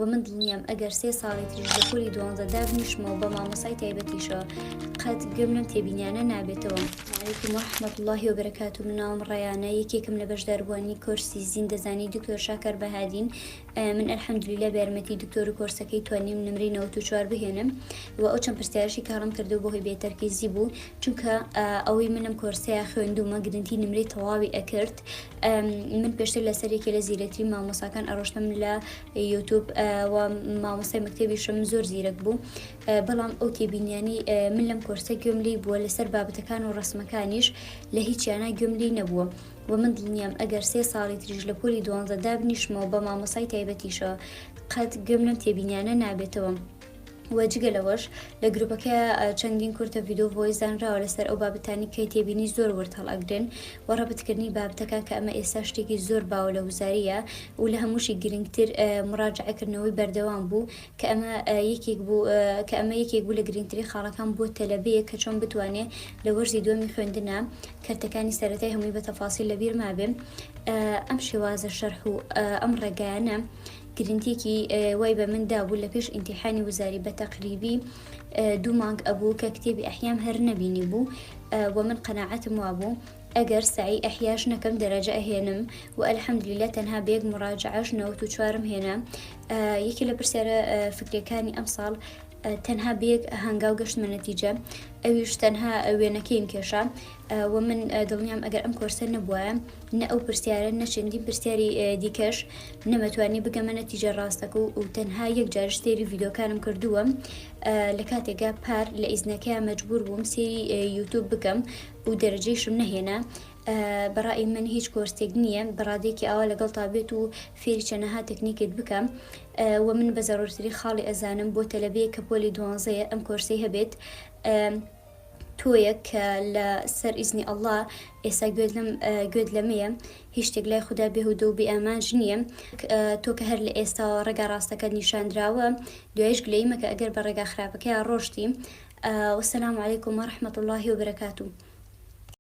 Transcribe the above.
ومن دڵنیام ئەگەر 3 ساڵی تریش لە پۆلی 12 دابنیشمەوە بە مامۆسای تایبەتیشەوە قەت گوێم لەم تێبینیانە نابێتەوە. علیکم ورحمة الله وبركاته. من ناوم ڕەیانە، یەکێکم لە بەشداربووانی کۆرسی زیندەزانی دکتۆر شاکر بەهادین. من الحەمدولillah بە یارمەتی دکتۆر و کۆرسەکەی توانیم نمرەی 94 بهێنم و ئەو چەند پرسیارشی کارم کردو بۆ هۆی بێتەرکیزی بوو، چونکە ئەوەی منم کۆرسەیە خوێندومە گرنگی نمرەی تەواوی ئەکرد. من پێشتر لەسەرێکی لە زیرەکترین مامۆساکان ئەڕۆشتم لە یوتیوب و مامۆسای مەکتەبیشم زۆر زیرەک بوو، بەڵام ئەو تێبینیانی من لەم کۆرسە گوێم لێی بووە، لەسەر بابەتەکان و ڕسمەکانیش لە هیچیانە گوێم لێی نەبووە و من دڵنیام ئەگەر 3 ساڵی تریش لە پۆلی 12 دابنیشمەوە بە مامۆسای تایبەتیشەوە قەت گوێم لەم تێبینیانە نابێتەوە. وەجگە لەوەش لە گروپەکە چەندین کورتە ڤیدۆ ڤۆیس دانراوە لەسەر ئەو بابەتانی کە تێبینی زۆر ورد هەڵئەگرن و ڕەبتکردنی بابەتەکە کە ئەمە ئێستا شتێکی زۆر باوە لە وزاریە و لە هەمووشی گرنگتر مراجعەکردنەوەی بەردەوام بوو کە ئەمە یەکێک بوو لە گرنگترین خاڵەکان بۆ تەلەبەیە کە چۆن بتوانێت لە وەرزی دووەمی خوێندنە کەرتەکانی سەرەتای هەمووی بە تەفاسیل لەبیر مابێ. ئەم شێوازە شەرح و ئەم ڕێگایانە گرنگیەکی وای بە مندا بوو لە پێش ئیمتیحانی وزاری بە تەقریبی 2 مانگ ئەبوو کە کتێبی ئەحیام هەر نەبینی بوو و من قەناعەتم وابوو ئەگەر سعی ئەحیاش نەکەم دەرەجە ئەهێنم و الحەمدولillah تەنها بەیەک مراجعەش 94م هێنا. یەکی لە پرسیارە فکرەکانی ئەم ساڵ تەنها بەیەک هەنگاو گەشتمە نەتیجە، ئەویش تەنها وێنەکەیم کێشا و من دڵنیام ئەگەر ئەم کۆرسە نەبووە نە ئەو پرسیارە نە چەندین پرسیاری دیکەش نەمەتوانی بگەمە نەتیجە ڕاستەکە و تەنها یەک جارش سێری ڤیدۆکانم کردووە. لە کاتێکا پار لە ئیزنەکەیان مەجبور بووم سێری یوتیوب بکەم و دەرەجەیشم نەهێنا. بەڕای من هیچ کۆرسێک نییە بەڕادێکی ئاوا لەگەڵ تابێت و فێری چەنەها تەکنیکت بکەم و من بە زەڕورتری خاڵی ئەزانم بۆ تەلەبەیە کە پۆلی 12 ئەم کۆرسەی هەبێت تۆیە کە لە سەر ئیزنی ئەڵڵا ئێستا گوێت لەمەیە، هیچ شتێک لای خوددا بێهودە و بێئامانج نییە. تۆ کە هەر لە ئێستا ڕێگا ڕاستەکە نیشاندراوە، دوایش گلەیمە کە ئەگەر بە ڕێگا خراپەکەیان ڕۆشتی. وەسەلام عەلەیکم وەڕەحمەتوڵڵاهی وبەرەکاتوو.